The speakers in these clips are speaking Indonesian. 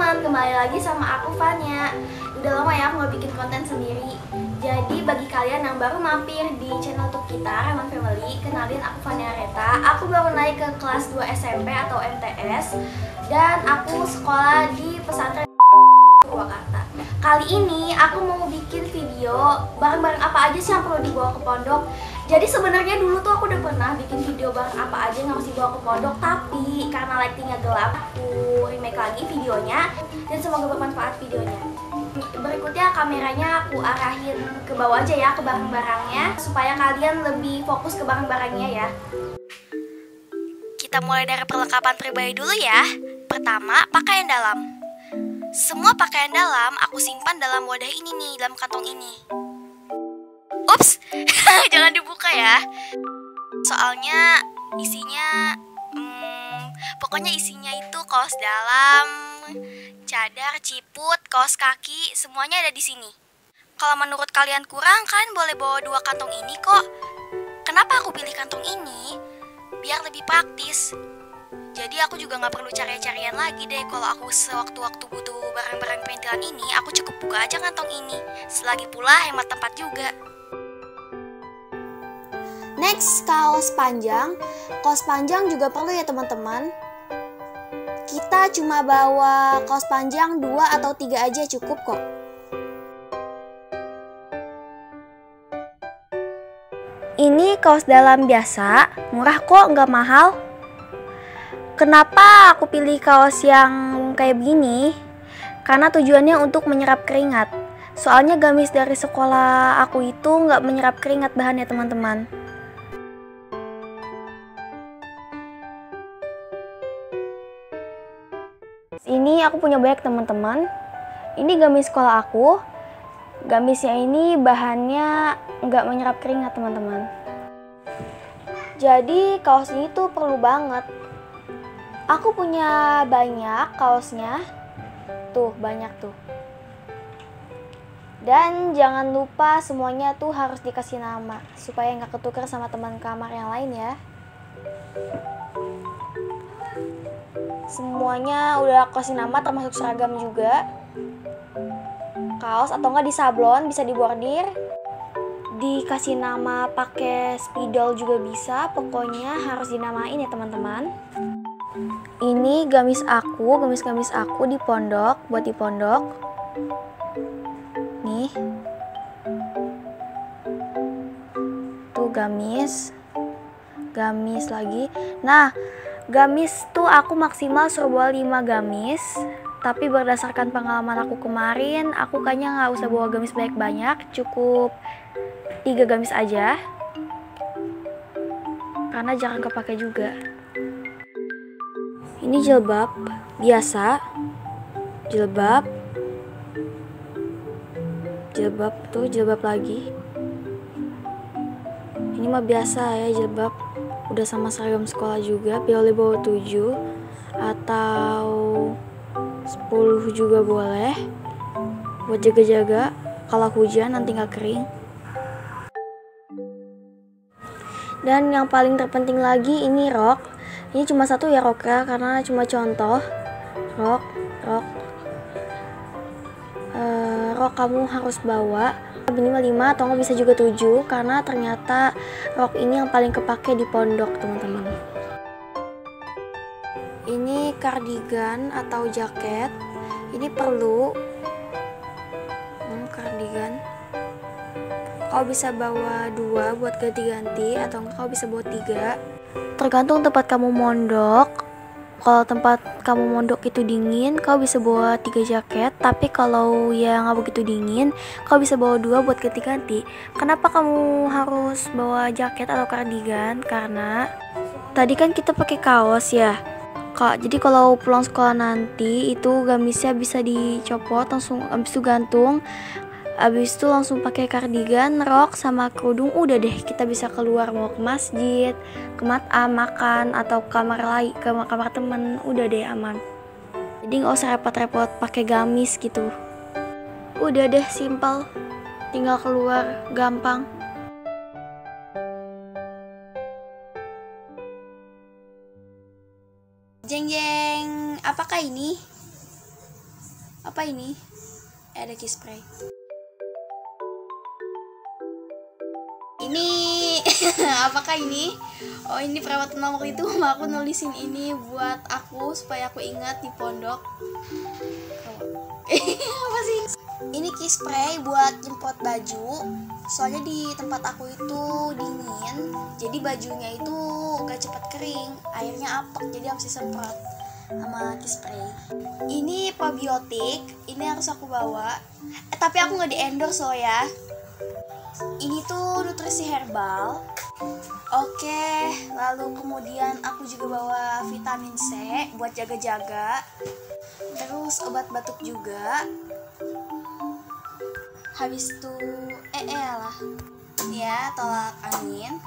teman-teman, kembali lagi sama aku Fanya. Udah lama ya aku nggak bikin konten sendiri. Jadi bagi kalian yang baru mampir di channel YouTube kita Reman Family, kenalin aku Fanya Reta. Aku baru naik ke kelas 2 SMP atau MTS dan aku sekolah di pesantren Purwakarta. Kali ini aku mau bikin video barang-barang apa aja sih yang perlu dibawa ke pondok. Jadi sebenarnya dulu tuh aku udah pernah bikin video barang apa aja yang harus dibawa ke pondok, tapi karena lightingnya gelap, aku remake lagi videonya dan semoga bermanfaat videonya. Berikutnya kameranya aku arahin ke bawah aja ya, ke barang-barangnya, supaya kalian lebih fokus ke barang-barangnya ya. Kita mulai dari perlengkapan pribadi dulu ya. Pertama, pakaian dalam. Semua pakaian dalam aku simpan dalam wadah ini nih, dalam kantong ini. Ups, jangan dibuka ya. Soalnya isinya, pokoknya isinya itu kaos dalam, cadar, ciput, kaos kaki, semuanya ada di sini. Kalau menurut kalian kurang, kalian boleh bawa 2 kantong ini kok. Kenapa aku pilih kantong ini? Biar lebih praktis. Jadi aku juga nggak perlu cari-carian lagi deh. Kalau aku sewaktu-waktu butuh barang-barang perintilan ini, aku cukup buka aja kantong ini. Selagi pula hemat tempat juga. Next, kaos panjang. Kaos panjang juga perlu ya teman-teman. Kita cuma bawa kaos panjang 2 atau 3 aja cukup kok. Ini kaos dalam biasa, murah kok, nggak mahal. Kenapa aku pilih kaos yang kayak begini? Karena tujuannya untuk menyerap keringat. Soalnya gamis dari sekolah aku itu nggak menyerap keringat bahannya teman-teman. Ini aku punya banyak teman-teman. Ini gamis sekolah aku. Gamisnya ini bahannya nggak menyerap keringat teman-teman. Jadi kaos ini tuh perlu banget. Aku punya banyak kaosnya. Tuh banyak tuh. Dan jangan lupa semuanya tuh harus dikasih nama supaya nggak ketukar sama teman kamar yang lain ya. Semuanya udah kasih nama termasuk seragam juga. Kaos atau enggak di sablon bisa dibordir. Dikasih nama pakai spidol juga bisa. Pokoknya harus dinamain ya teman-teman. Ini gamis aku di pondok, buat di pondok. Nih. Tuh gamis lagi. Nah, gamis tuh aku maksimal suruh bawa 5 gamis. Tapi berdasarkan pengalaman aku kemarin, aku kayaknya nggak usah bawa gamis banyak-banyak, cukup 3 gamis aja. Karena jarang kepake juga. Ini jilbab biasa, jilbab tuh lagi. Ini mah biasa ya jilbab. Udah sama seragam sekolah juga, boleh bawa 7 atau 10 juga boleh. Buat jaga-jaga kalau hujan nanti nggak kering. Dan yang paling terpenting lagi ini rok. Ini cuma satu ya roknya karena cuma contoh. Rok kamu harus bawa minimal 5 atau nggak bisa juga 7 karena ternyata rok ini yang paling kepake di pondok teman-teman. Ini kardigan atau jaket. Ini perlu kardigan. Kau bisa bawa 2 buat ganti-ganti atau enggak kau bisa bawa 3. Tergantung tempat kamu mondok. Kalau tempat kamu mondok itu dingin, kau bisa bawa 3 jaket. Tapi kalau ya nggak begitu dingin, kau bisa bawa 2 buat ganti-ganti. Kenapa kamu harus bawa jaket atau kardigan? Karena tadi kan kita pakai kaos ya. Jadi kalau pulang sekolah nanti itu gamisnya bisa dicopot langsung, abis itu gantung. Abis itu langsung pakai kardigan, rok, sama kerudung. Udah deh, kita bisa keluar mau ke masjid, ke matam, makan, atau kamar lain, ke kamar temen. Udah deh aman. Jadi nggak usah repot-repot pakai gamis gitu. Udah deh simpel, tinggal keluar gampang. Jeng jeng, apakah ini? Apa ini? Ada key spray. Ini apakah ini? Oh, ini perawatan nomor itu. Aku nulisin ini buat aku supaya aku ingat di pondok. Apa sih? Ini key spray buat nyemprot baju. Soalnya di tempat aku itu dingin, jadi bajunya itu gak cepat kering, airnya apek, jadi harus disemprot sama key spray. Ini probiotik, ini harus aku bawa. Tapi aku nggak di endorse loh ya. Ini tuh nutrisi herbal. Oke, lalu kemudian aku juga bawa vitamin C buat jaga-jaga. Terus obat batuk juga. Habis itu lah. Ya, tolak angin.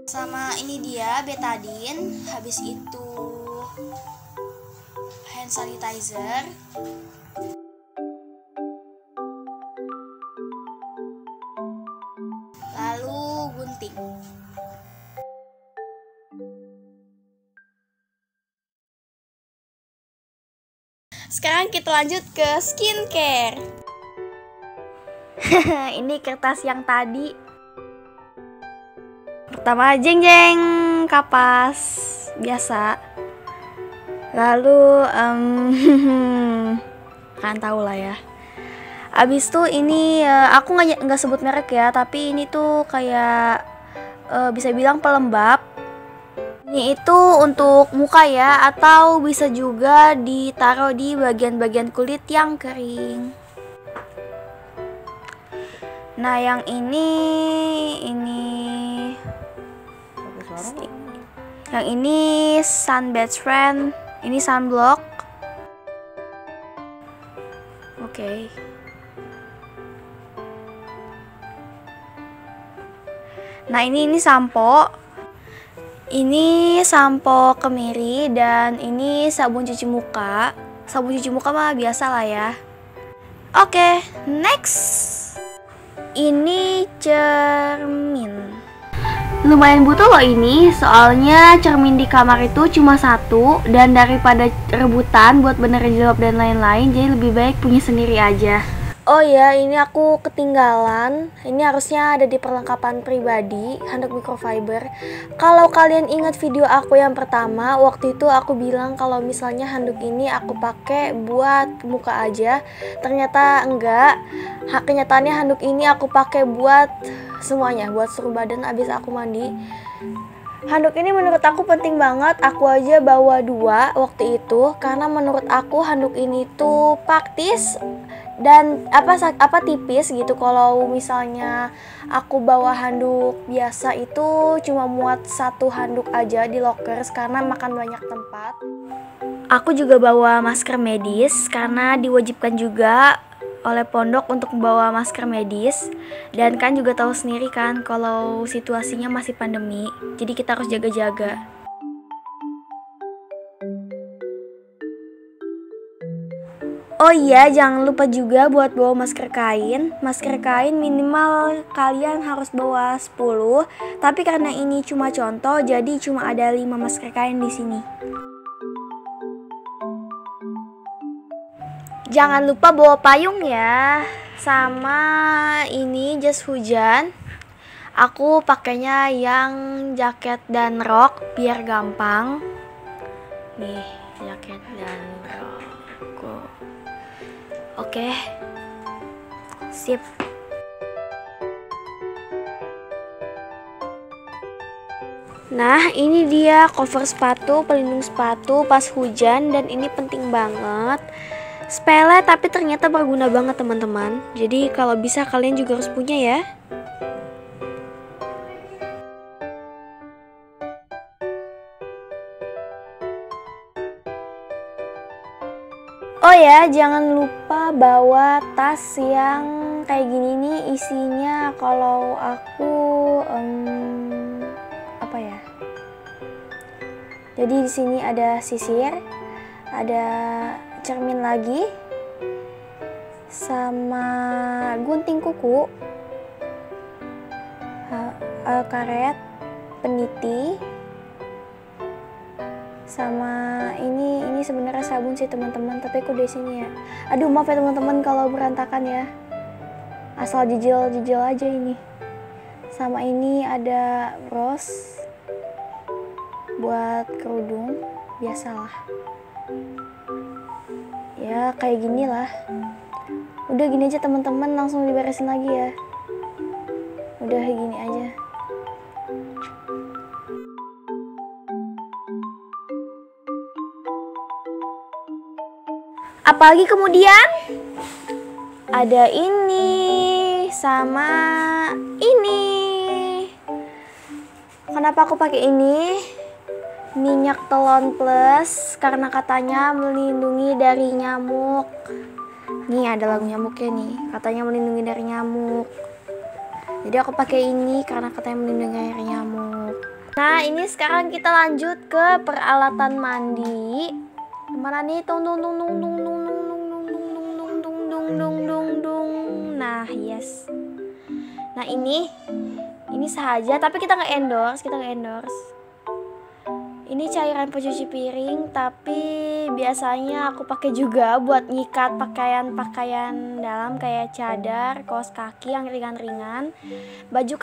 Sama ini dia betadine. Habis itu hand sanitizer. Lalu gunting. Sekarang kita lanjut ke skincare. Ini kertas yang tadi. Pertama jeng-jeng kapas biasa. Lalu kan tahu lah ya. Abis tuh ini aku nggak sebut merek ya, tapi ini tuh kayak bisa bilang pelembab. Ini itu untuk muka ya, atau bisa juga ditaruh di bagian-bagian kulit yang kering. Nah, yang sun best friend, ini sunblock. Oke. Nah, ini sampo. Ini sampo kemiri dan ini sabun cuci muka. Sabun cuci muka mah biasa lah ya. Oke, next. Ini cermin. Lumayan butuh loh ini, soalnya cermin di kamar itu cuma satu. Dan daripada rebutan buat benerin jilbab dan lain-lain, jadi lebih baik punya sendiri aja. Oh ya, ini aku ketinggalan. Ini harusnya ada di perlengkapan pribadi, handuk microfiber. Kalau kalian ingat video aku yang pertama, waktu itu aku bilang kalau misalnya handuk ini aku pakai buat muka aja. Ternyata enggak. Kenyataannya handuk ini aku pakai buat semuanya, buat seluruh badan abis aku mandi. Handuk ini menurut aku penting banget. Aku aja bawa 2 waktu itu karena menurut aku handuk ini tuh praktis dan apa tipis gitu. Kalau misalnya aku bawa handuk biasa itu cuma muat 1 handuk aja di lockers karena makan banyak tempat. Aku juga bawa masker medis karena diwajibkan juga oleh pondok untuk membawa masker medis. Dan kan juga tahu sendiri kan kalau situasinya masih pandemi, jadi kita harus jaga-jaga. Oh iya, jangan lupa juga buat bawa masker kain. Masker kain minimal kalian harus bawa 10, tapi karena ini cuma contoh, jadi cuma ada 5 masker kain di sini. Jangan lupa bawa payung ya. Sama ini jas hujan. Aku pakainya yang jaket dan rok biar gampang. Nih, jaket dan rok. Oke. Sip. Nah, ini dia cover sepatu, pelindung sepatu pas hujan, dan ini penting banget. Sepele tapi ternyata berguna banget teman-teman. Jadi kalau bisa kalian juga harus punya ya. Oh ya, jangan lupa bawa tas yang kayak gini nih, isinya kalau aku apa ya? Jadi di sini ada sisir, ada cermin lagi, sama gunting kuku, karet, peniti, Sama ini sebenarnya sabun sih teman-teman, tapi aku di sini ya. Aduh maaf ya teman-teman kalau berantakan ya. Asal jijil aja ini. Sama ini ada bros buat kerudung, biasalah. Ya kayak gini lah. Udah gini aja teman-teman, langsung diberesin lagi ya. Udah gini aja. Apalagi kemudian ada ini sama ini. Kenapa aku pakai ini? Minyak telon plus karena katanya melindungi dari nyamuk. Nih ada lagu nyamuknya nih, katanya melindungi dari nyamuk. Jadi aku pakai ini karena katanya melindungi dari nyamuk. Nah ini sekarang kita lanjut ke peralatan mandi. Mana nih? Tung dung dung dung dung dung dung dung dung dung dung dung dung dung. Nah yes. Nah ini saja, tapi kita nggak endorse. Ini cairan pencuci piring, tapi biasanya aku pakai juga buat nyikat pakaian dalam kayak cadar, kaos kaki yang ringan-ringan. Baju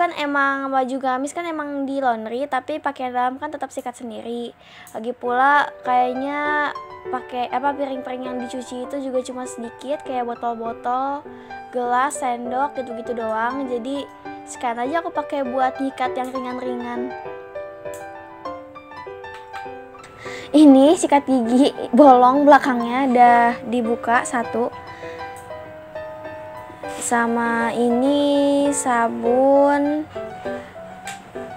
gamis kan emang di laundry, tapi pakaian dalam kan tetap sikat sendiri. Lagi pula kayaknya pakai piring-piring yang dicuci itu juga cuma sedikit, kayak botol-botol, gelas, sendok gitu-gitu doang. Jadi sekarang aja aku pakai buat nyikat yang ringan-ringan. Ini sikat gigi bolong belakangnya udah dibuka satu. Sama ini sabun.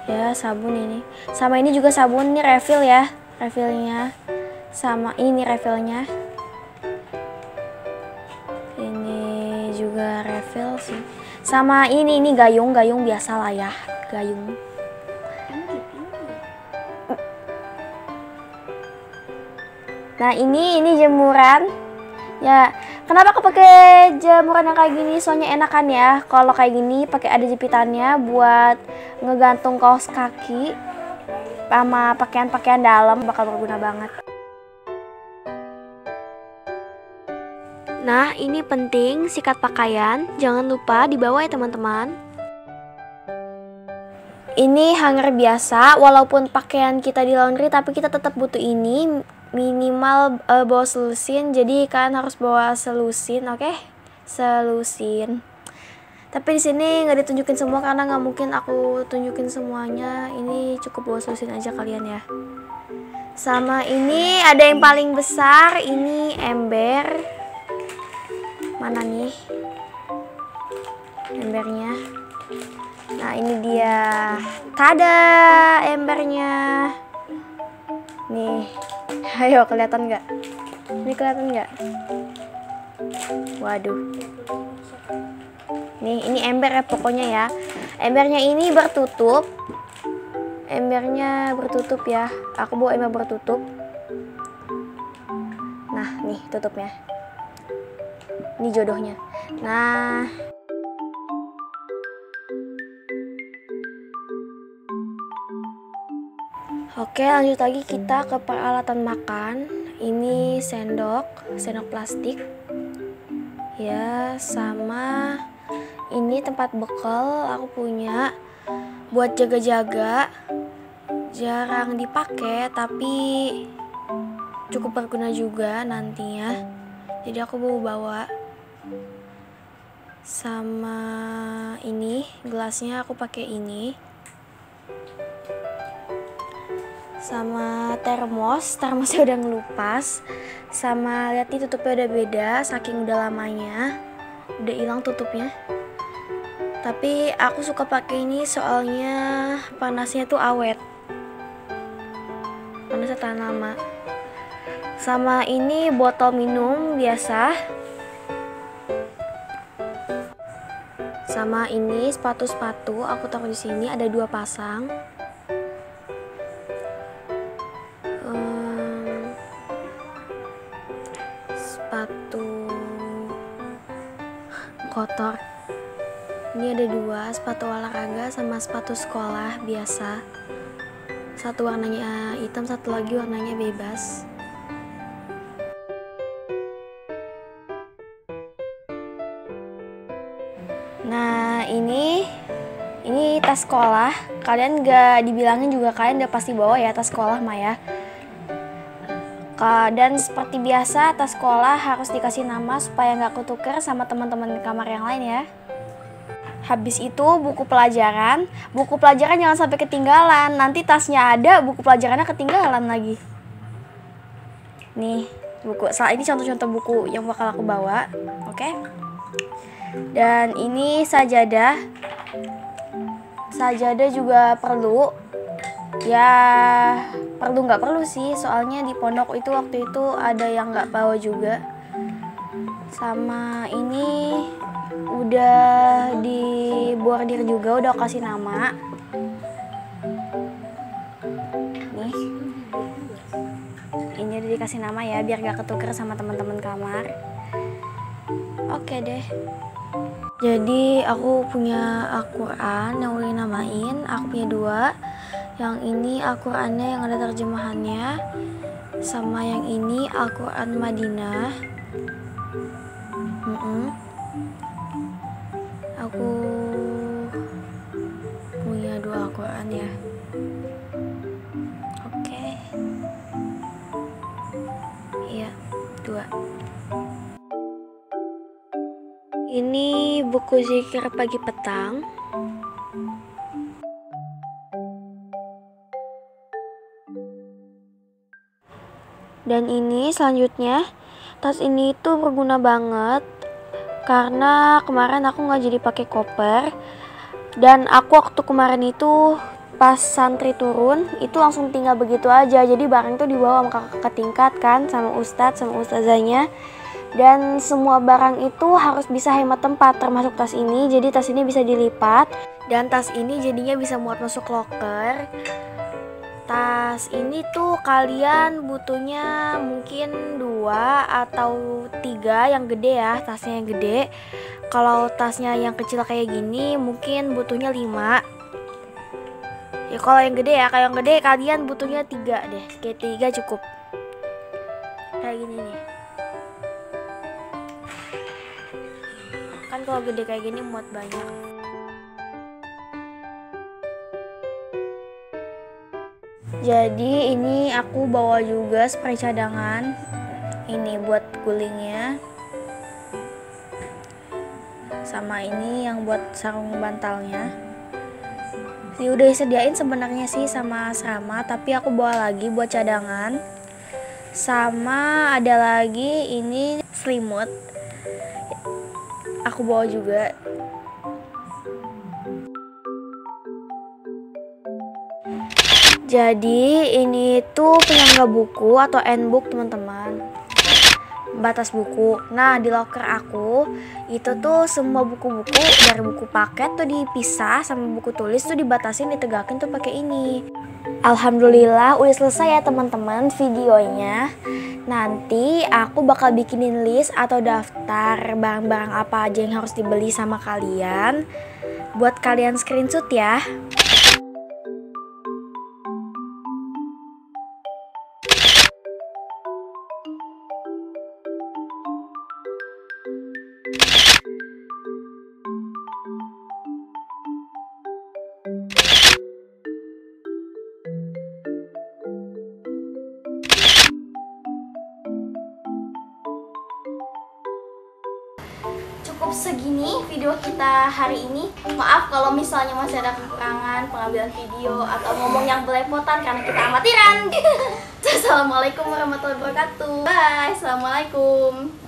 Ya, sabun ini. Sama ini juga sabun, ini refill ya, refillnya. Sama ini refillnya. Ini juga refill sih. Sama ini gayung biasa lah ya, gayung. Nah ini jemuran ya. Kenapa aku pakai jemuran yang kayak gini? Soalnya enakan ya. Kalau kayak gini pakai ada jepitannya buat ngegantung kaos kaki sama pakaian dalam, bakal berguna banget. Nah ini penting, sikat pakaian jangan lupa dibawa ya teman-teman. Ini hanger biasa, walaupun pakaian kita di laundry tapi kita tetap butuh ini. Minimal bawa selusin, jadi kalian harus bawa selusin, oke? Selusin. Tapi di sini nggak ditunjukin semua karena nggak mungkin aku tunjukin semuanya. Ini cukup bawa selusin aja kalian ya. Sama ini ada yang paling besar, ini ember. Mana nih embernya? Nah ini dia, tada embernya. Nih, ayo kelihatan nggak? Ini kelihatan nggak? Waduh. Nih, ini ember ya pokoknya ya. Embernya ini bertutup. Embernya bertutup ya. Aku bawa ember bertutup. Nah, nih tutupnya. Ini jodohnya. Nah. Oke, lanjut lagi kita ke peralatan makan. Ini sendok plastik. Ya, sama ini tempat bekal aku punya buat jaga-jaga. Jarang dipakai tapi cukup berguna juga nantinya. Jadi aku bawa. Sama ini gelasnya aku pakai ini. Sama termosnya udah ngelupas. Sama lihat nih tutupnya udah beda, saking udah lamanya udah hilang tutupnya. Tapi aku suka pakai ini soalnya panasnya tuh awet, panasnya tahan lama. Sama ini botol minum biasa. Sama ini sepatu aku taruh di sini, ada 2 pasang. Sepatu kotor. Ini ada 2, sepatu olahraga sama sepatu sekolah biasa. Satu warnanya hitam, satu lagi warnanya bebas. Nah, ini tas sekolah. Kalian gak dibilangin juga kalian udah pasti bawa ya tas sekolah mah ya. Dan seperti biasa tas sekolah harus dikasih nama supaya nggak ketuker sama teman-teman kamar yang lain ya. Habis itu buku pelajaran jangan sampai ketinggalan. Nanti tasnya ada, buku pelajarannya ketinggalan lagi. Nih buku, ini contoh-contoh buku yang bakal aku bawa, oke? Dan ini sajadah. Sajadah juga perlu. Ya perlu nggak perlu sih, soalnya di pondok itu waktu itu ada yang nggak bawa juga. Sama ini udah dibordir juga, udah kasih nama. Nih, ini udah dikasih nama ya, biar gak ketuker sama teman-teman kamar. Oke deh. Jadi aku punya Al-Quran yang udah namain, aku punya 2. Yang ini Al-Qurannya yang ada terjemahannya, sama yang ini Al-Quran Madinah. Aku punya 2 Al-Quran ya. Oke. Iya, 2. Ini buku zikir pagi petang. Dan ini selanjutnya, tas ini tuh berguna banget karena kemarin aku nggak jadi pakai koper. Dan aku waktu kemarin itu pas santri turun itu langsung tinggal begitu aja. Jadi barang itu dibawa sama kakak tingkat kan, sama ustadz sama ustazahnya. Dan semua barang itu harus bisa hemat tempat, termasuk tas ini. Jadi tas ini bisa dilipat dan tas ini jadinya bisa muat masuk loker. Tas ini tuh kalian butuhnya mungkin 2 atau 3 yang gede ya, tasnya yang gede. Kalau tasnya yang kecil kayak gini mungkin butuhnya 5. Ya kalau yang gede ya, kayak yang gede kalian butuhnya 3 deh, kayak 3 cukup. Kayak gini nih. Kan kalau gede kayak gini muat banyak. Jadi ini aku bawa juga spray cadangan. Ini buat gulingnya. Sama ini yang buat sarung bantalnya. Ini udah disediain sebenarnya sih sama asrama, tapi aku bawa lagi buat cadangan. Sama ada lagi ini selimut. Aku bawa juga. Jadi ini tuh penyangga buku atau endbook teman-teman, batas buku. Nah di loker aku itu tuh semua buku-buku dari buku paket tuh dipisah, sama buku tulis tuh dibatasin, ditegakin tuh pakai ini. Alhamdulillah udah selesai ya teman-teman videonya. Nanti aku bakal bikinin list atau daftar barang-barang apa aja yang harus dibeli sama kalian, buat kalian screenshot ya. Cukup segini video kita hari ini. Maaf kalau misalnya masih ada kekurangan pengambilan video atau ngomong yang belepotan karena kita amatiran. Assalamualaikum warahmatullahi wabarakatuh. Bye. Assalamualaikum.